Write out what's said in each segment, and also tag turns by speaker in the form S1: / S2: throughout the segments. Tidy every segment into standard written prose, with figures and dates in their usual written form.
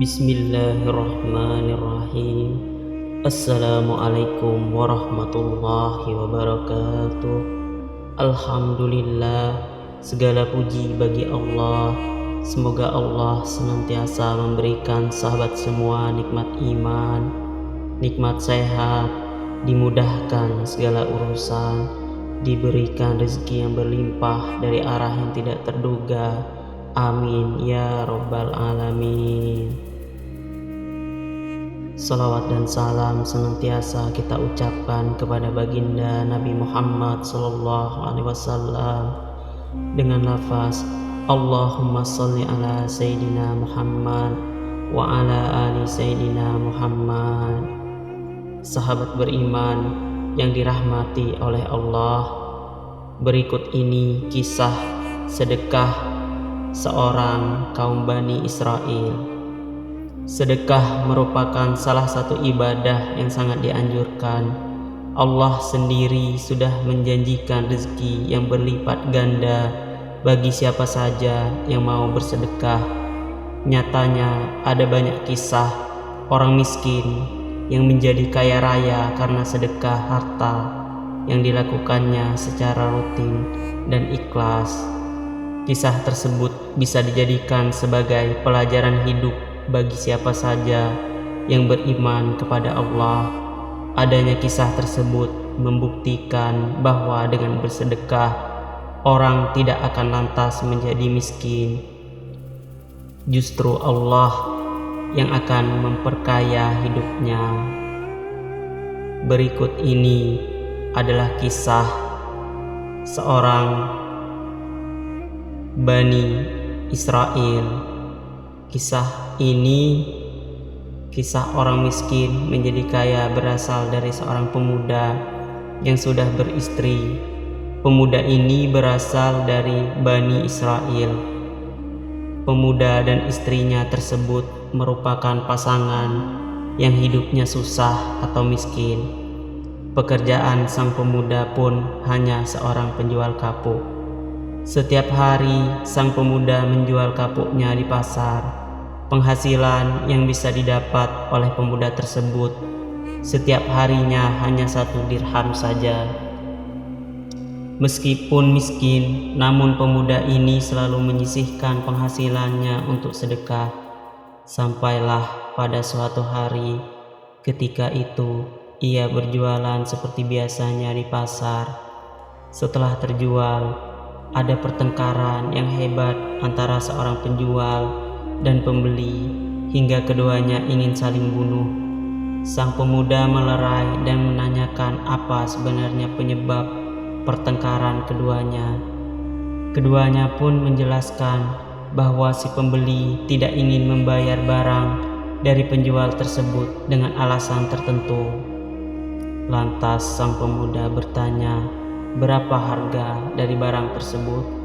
S1: Bismillahirrahmanirrahim. Assalamualaikum warahmatullahi wabarakatuh. Alhamdulillah, segala puji bagi Allah. Semoga Allah senantiasa memberikan sahabat semua nikmat iman, nikmat sehat, dimudahkan segala urusan, diberikan rezeki yang berlimpah dari arah yang tidak terduga. Amin ya Rabbal Alamin. Salawat dan salam senantiasa kita ucapkan kepada baginda Nabi Muhammad SAW dengan lafaz Allahumma salli ala Sayyidina Muhammad wa ala ali Sayyidina Muhammad. Sahabat beriman yang dirahmati oleh Allah, berikut ini kisah sedekah seorang kaum Bani Israel. Sedekah merupakan salah satu ibadah yang sangat dianjurkan. Allah sendiri sudah menjanjikan rezeki yang berlipat ganda bagi siapa saja yang mau bersedekah. Nyatanya ada banyak kisah orang miskin yang menjadi kaya raya karena sedekah harta yang dilakukannya secara rutin dan ikhlas. Kisah tersebut bisa dijadikan sebagai pelajaran hidup bagi siapa saja yang beriman kepada Allah. Adanya kisah tersebut membuktikan bahwa dengan bersedekah, orang tidak akan lantas menjadi miskin. Justru Allah yang akan memperkaya hidupnya. Berikut ini adalah kisah seorang Bani Israel. Kisah ini kisah orang miskin menjadi kaya berasal dari seorang pemuda yang sudah beristri. Pemuda ini berasal dari Bani Israel. Pemuda dan istrinya tersebut merupakan pasangan yang hidupnya susah atau miskin. Pekerjaan sang pemuda pun hanya seorang penjual kapuk. Setiap hari sang pemuda menjual kapuknya di pasar. Penghasilan yang bisa didapat oleh pemuda tersebut setiap harinya hanya 1 dirham saja. Meskipun miskin, namun pemuda ini selalu menyisihkan penghasilannya untuk sedekah. Sampailah pada suatu hari, ketika itu ia berjualan seperti biasanya di pasar. Setelah terjual, ada pertengkaran yang hebat antara seorang penjual dan pembeli hingga keduanya ingin saling bunuh. Sang pemuda melerai dan menanyakan apa sebenarnya penyebab pertengkaran keduanya. Keduanya pun menjelaskan bahwa si pembeli tidak ingin membayar barang dari penjual tersebut dengan alasan tertentu. Lantas sang pemuda bertanya, berapa harga dari barang tersebut?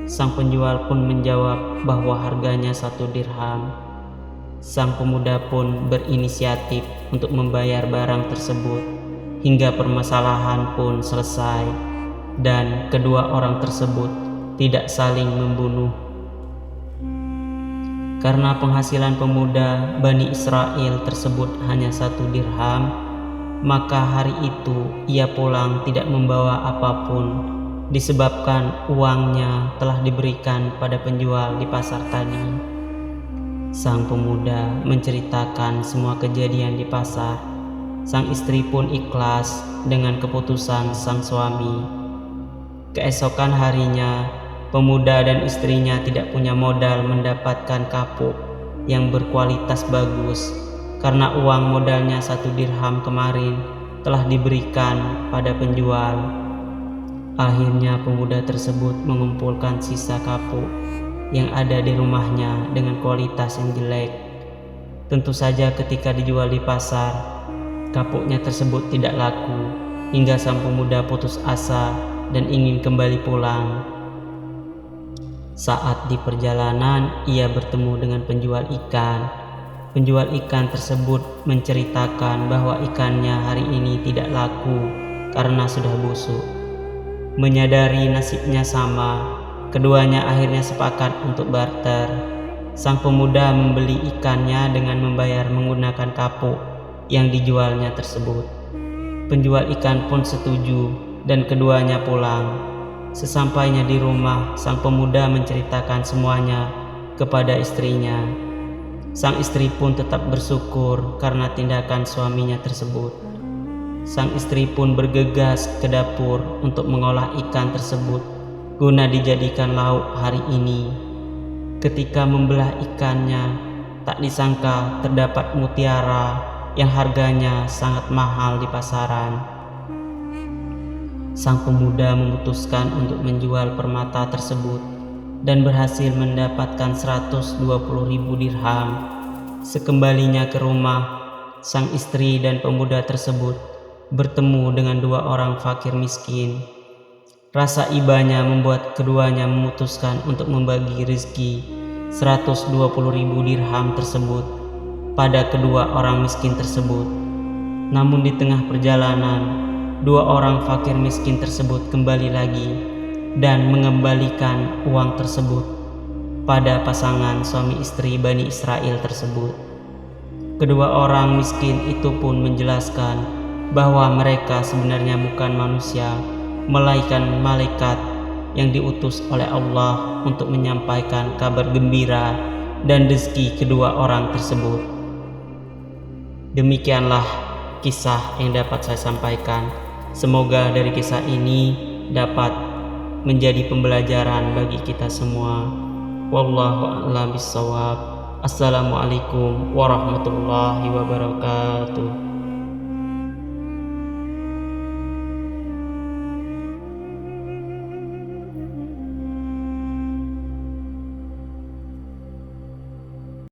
S1: Sang penjual pun menjawab bahwa harganya 1 dirham. Sang pemuda pun berinisiatif untuk membayar barang tersebut hingga permasalahan pun selesai dan kedua orang tersebut tidak saling membunuh. Karena penghasilan pemuda Bani Israel tersebut hanya 1 dirham, maka hari itu ia pulang tidak membawa apapun, disebabkan uangnya telah diberikan pada penjual di pasar tadi. Sang pemuda menceritakan semua kejadian di pasar. Sang istri pun ikhlas dengan keputusan sang suami. Keesokan harinya, pemuda dan istrinya tidak punya modal mendapatkan kapuk yang berkualitas bagus, karena uang modalnya 1 dirham kemarin telah diberikan pada penjual. Akhirnya pemuda tersebut mengumpulkan sisa kapuk yang ada di rumahnya dengan kualitas yang jelek. Tentu saja ketika dijual di pasar, kapuknya tersebut tidak laku hingga sang pemuda putus asa dan ingin kembali pulang. Saat di perjalanan, ia bertemu dengan penjual ikan. Penjual ikan tersebut menceritakan bahwa ikannya hari ini tidak laku karena sudah busuk. Menyadari nasibnya sama, keduanya akhirnya sepakat untuk barter. Sang pemuda membeli ikannya dengan membayar menggunakan kapuk yang dijualnya tersebut. Penjual ikan pun setuju dan keduanya pulang. Sesampainya di rumah, sang pemuda menceritakan semuanya kepada istrinya. Sang istri pun tetap bersyukur karena tindakan suaminya tersebut. Sang istri pun bergegas ke dapur untuk mengolah ikan tersebut guna dijadikan lauk hari ini. Ketika membelah ikannya, tak disangka terdapat mutiara yang harganya sangat mahal di pasaran. Sang pemuda memutuskan untuk menjual permata tersebut dan berhasil mendapatkan 120.000 dirham. Sekembalinya ke rumah, sang istri dan pemuda tersebut bertemu dengan dua orang fakir miskin. Rasa ibanya membuat keduanya memutuskan untuk membagi rezeki 120.000 dirham tersebut pada kedua orang miskin tersebut. Namun di tengah perjalanan, dua orang fakir miskin tersebut kembali lagi dan mengembalikan uang tersebut pada pasangan suami istri Bani Israel tersebut. Kedua orang miskin itu pun menjelaskan bahwa mereka sebenarnya bukan manusia, melainkan malaikat yang diutus oleh Allah untuk menyampaikan kabar gembira dan rezeki kedua orang tersebut. Demikianlah kisah yang dapat saya sampaikan. Semoga dari kisah ini dapat menjadi pembelajaran bagi kita semua. Wallahu a'lam bishawab. Assalamualaikum warahmatullahi wabarakatuh.